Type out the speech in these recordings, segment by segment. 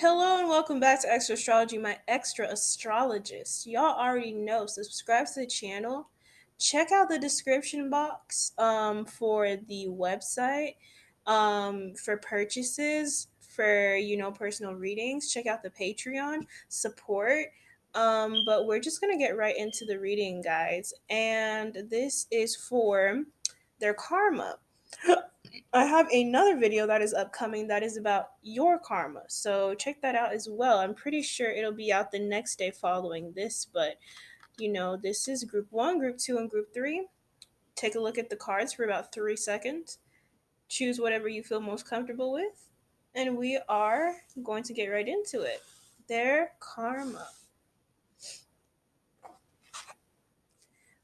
Hello and welcome back to Extra Astrology, my extra astrologist. Y'all already know, subscribe to the channel. Check out the description box for the website for purchases, for personal readings. Check out the Patreon support. But we're just gonna get right into the reading, guys. And this is for their karma. I have another video that is upcoming that is about your karma. So check that out as well. I'm pretty sure it'll be out the next day following this, but this is group 1, group 2, and group 3. Take a look at the cards for about 3 seconds. Choose whatever you feel most comfortable with, and we are going to get right into it. Their karma.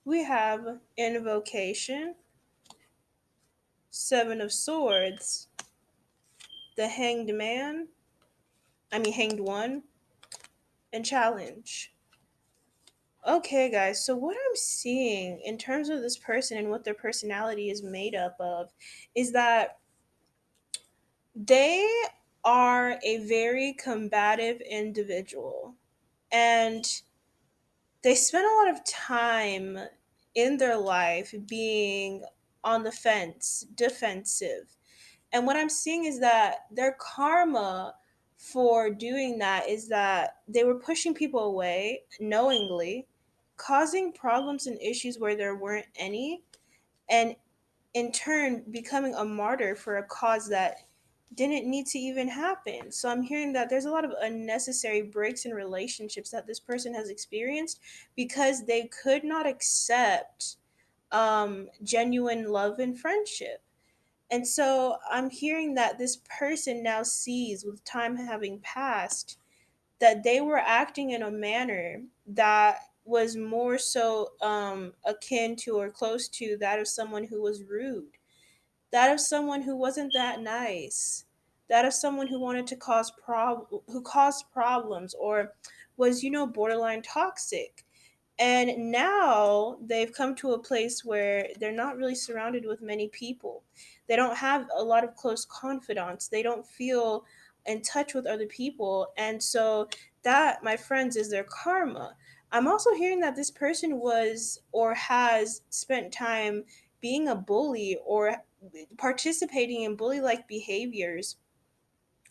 We have invocation, 7 of swords, the hanged man, hanged one, and challenge. Okay, guys, so what I'm seeing in terms of this person and what their personality is made up of is that they are a very combative individual, and they spend a lot of time in their life being on the fence, defensive. And what I'm seeing is that their karma for doing that is that they were pushing people away knowingly, causing problems and issues where there weren't any, and in turn becoming a martyr for a cause that didn't need to even happen. So I'm hearing that there's a lot of unnecessary breaks in relationships that this person has experienced because they could not accept genuine love and friendship. And so I'm hearing that this person now sees, with time having passed, that they were acting in a manner that was more so akin to or close to that of someone who was rude, that of someone who wasn't that nice, that of someone who wanted to who caused problems or was borderline toxic. And now they've come to a place where they're not really surrounded with many people. They don't have a lot of close confidants. They don't feel in touch with other people. And so that, my friends, is their karma. I'm also hearing that this person was or has spent time being a bully or participating in bully like behaviors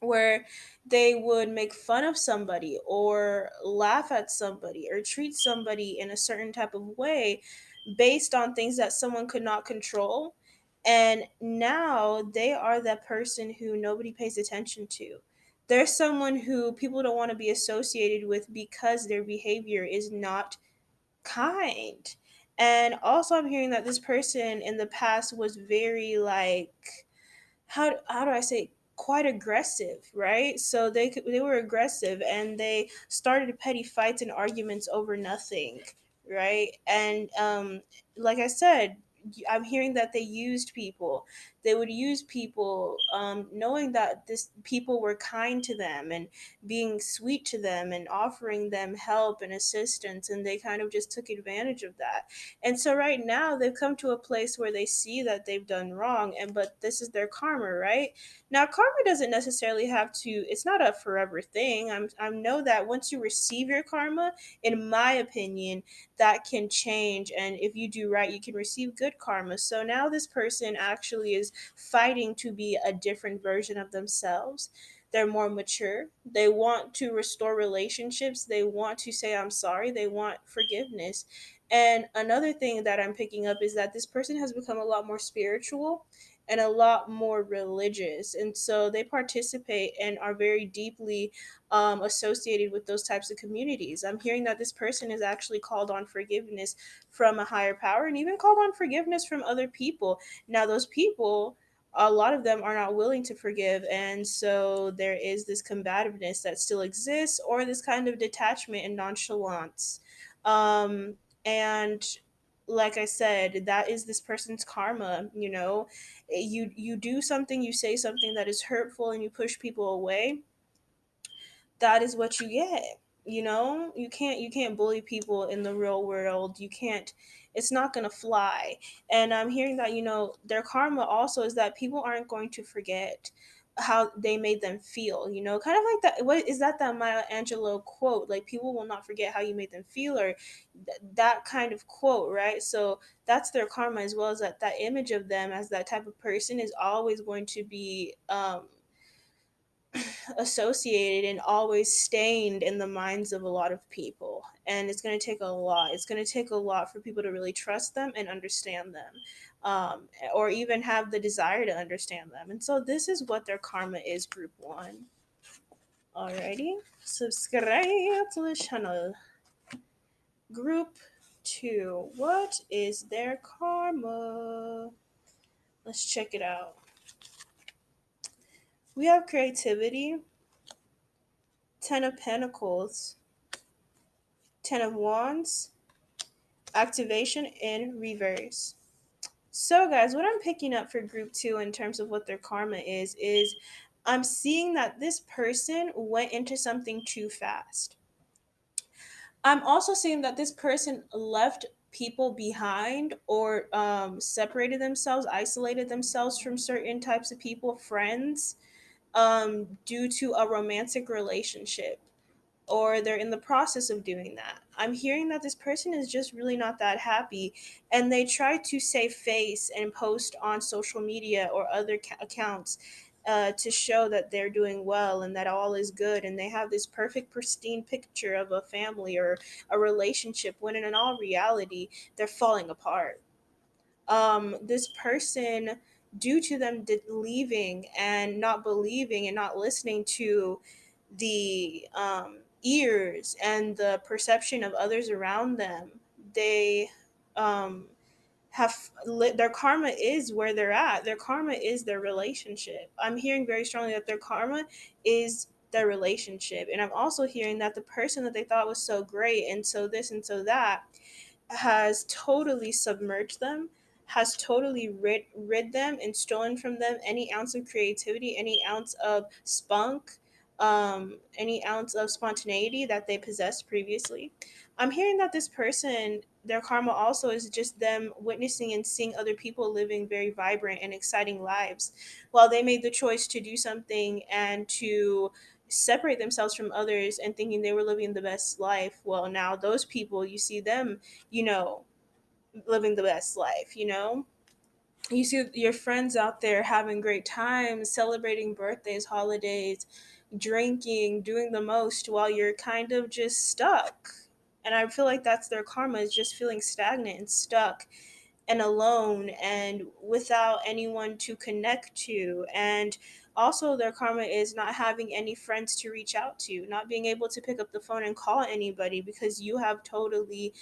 where they would make fun of somebody or laugh at somebody or treat somebody in a certain type of way based on things that someone could not control. And now they are that person who nobody pays attention to. They're someone who people don't want to be associated with because their behavior is not kind. And also, I'm hearing that this person in the past was very like, how do I say, quite aggressive, right? So they were aggressive and they started petty fights and arguments over nothing, right? And like I said, I'm hearing that they used people. They would use people, knowing that this people were kind to them and being sweet to them and offering them help and assistance, and they kind of just took advantage of that. And so right now they've come to a place where they see that they've done wrong, and but this is their karma, right? Now karma doesn't necessarily have to, it's not a forever thing. I know that once you receive your karma, in my opinion, that can change, and if you do right, you can receive good karma. So now this person actually is fighting to be a different version of themselves. They're more mature. They want to restore relationships. They want to say, I'm sorry. They want forgiveness. And another thing that I'm picking up is that this person has become a lot more spiritual and a lot more religious. And so they participate and are very deeply associated with those types of communities. I'm hearing that this person is actually called on forgiveness from a higher power and even called on forgiveness from other people. Now, those people, a lot of them are not willing to forgive, and so there is this combativeness that still exists, or this kind of detachment and nonchalance. um, and like I said, that is this person's karma. You do something, you say something that is hurtful, and you push people away. That is what you get. You can't bully people in the real world. You can't, it's not going to fly. And I'm hearing that their karma also is that people aren't going to forget. how they made them feel, you know, kind of like that. What is that, that Maya Angelou quote, like people will not forget how you made them feel, or that kind of quote, right? So that's their karma as well, as that image of them as that type of person is always going to be associated and always stained in the minds of a lot of people. And it's going to take a lot. It's going to take a lot for people to really trust them and understand them, or even have the desire to understand them. And so this is what their karma is, group one. Alrighty, subscribe to the channel. Group two, what is their karma? Let's check it out. We have creativity, 10 of Pentacles, 10 of Wands, activation in reverse. So, guys, what I'm picking up for group two in terms of what their karma is I'm seeing that this person went into something too fast. I'm also seeing that this person left people behind, or separated themselves, isolated themselves from certain types of people, friends, due to a romantic relationship, or they're in the process of doing that. I'm hearing that this person is just really not that happy, and they try to save face and post on social media or other accounts, to show that they're doing well and that all is good, and they have this perfect, pristine picture of a family or a relationship, when in all reality, they're falling apart. This person, due to them leaving and not believing and not listening to the ears and the perception of others around them, they um, their karma is where they're at. Their karma is their relationship. I'm hearing very strongly that their karma is their relationship, and I'm also hearing that the person that they thought was so great and so this and so that has totally submerged them, has totally rid them and stolen from them any ounce of creativity, any ounce of spunk, any ounce of spontaneity that they possessed previously. I'm hearing that this person, their karma also is just them witnessing and seeing other people living very vibrant and exciting lives, while they made the choice to do something and to separate themselves from others and thinking they were living the best life. Well, now those people, you see them, you know, living the best life, you know? You see your friends out there having great times, celebrating birthdays, holidays, drinking, doing the most, while you're kind of just stuck. And I feel like that's their karma, is just feeling stagnant and stuck and alone and without anyone to connect to. And also, their karma is not having any friends to reach out to, not being able to pick up the phone and call anybody, because you have totally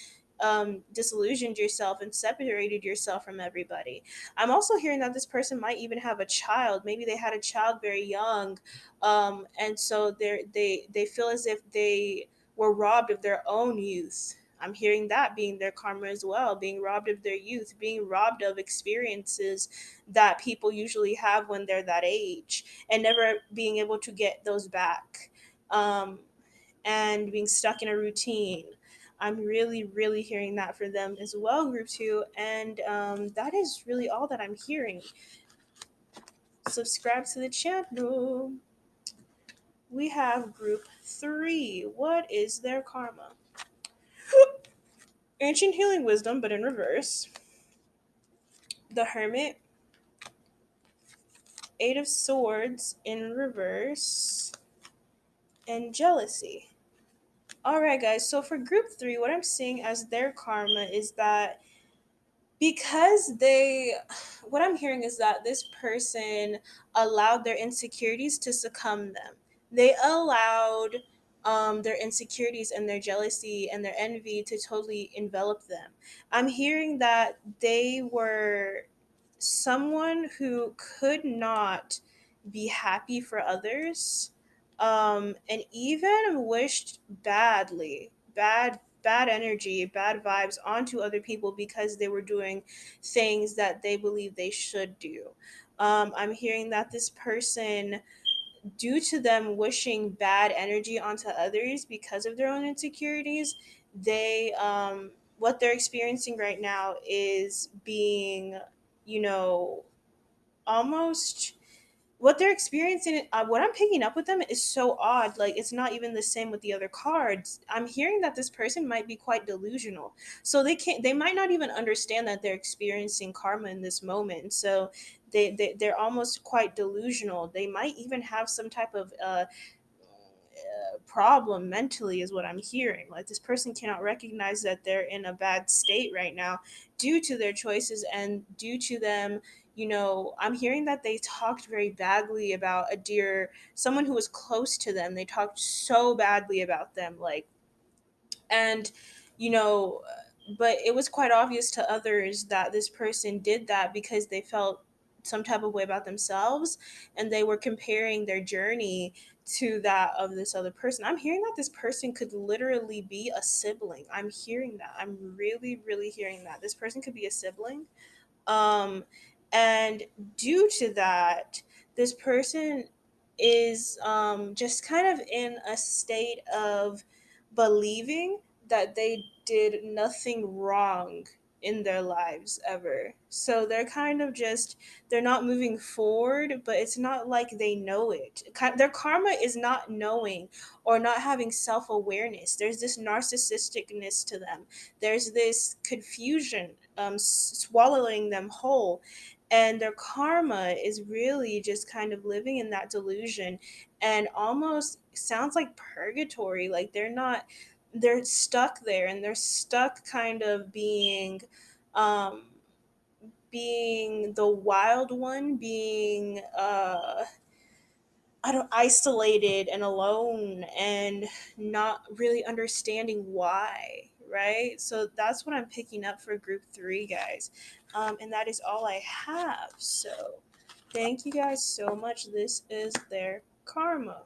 disillusioned yourself and separated yourself from everybody. I'm also hearing that this person might even have a child. Maybe they had a child very young, and so they feel as if they were robbed of their own youth. I'm hearing that being their karma as well, being robbed of their youth, being robbed of experiences that people usually have when they're that age, and never being able to get those back, and being stuck in a routine. I'm really, really hearing that for them as well, group two. And that is really all that I'm hearing. Subscribe to the channel. We have group three. What is their karma? Ancient healing wisdom, but in reverse. The Hermit, 8 of Swords in reverse, and jealousy. All right, guys. So for group three, what I'm seeing as their karma is that because what I'm hearing is that this person allowed their insecurities to succumb them. They allowed their insecurities and their jealousy and their envy to totally envelop them. I'm hearing that they were someone who could not be happy for others, and even wished bad energy, bad vibes onto other people because they were doing things that they believe they should do. I'm hearing that this person, due to them wishing bad energy onto others because of their own insecurities, they what they're experiencing right now is being, you know, almost what they're experiencing, what I'm picking up with them is so odd. Like, it's not even the same with the other cards. I'm hearing that this person might be quite delusional, so they might not even understand that they're experiencing karma in this moment. So they're almost quite delusional. They might even have some type of problem mentally, is what I'm hearing. Like, this person cannot recognize that they're in a bad state right now due to their choices and due to them. I'm hearing that they talked very badly about a dear, someone who was close to them. They talked so badly about them, like, and you know but it was quite obvious to others that this person did that because they felt some type of way about themselves, and they were comparing their journey to that of this other person. I'm hearing that this person could literally be a sibling. I'm hearing that. I'm really, really hearing that this person could be a sibling. um and due to that, this person is just kind of in a state of believing that they did nothing wrong in their lives ever. So they're kind of just, they're not moving forward, but it's not like they know it. Their karma is not knowing or not having self-awareness. There's this narcissisticness to them. There's this confusion swallowing them whole, and their karma is really just kind of living in that delusion, and almost sounds like purgatory. Like, they're stuck there, and they're stuck kind of um being the wild one, being I don't isolated and alone, and not really understanding why, right? So that's what I'm picking up for group 3, guys. And that is all I have. So thank you guys so much. This is their karma.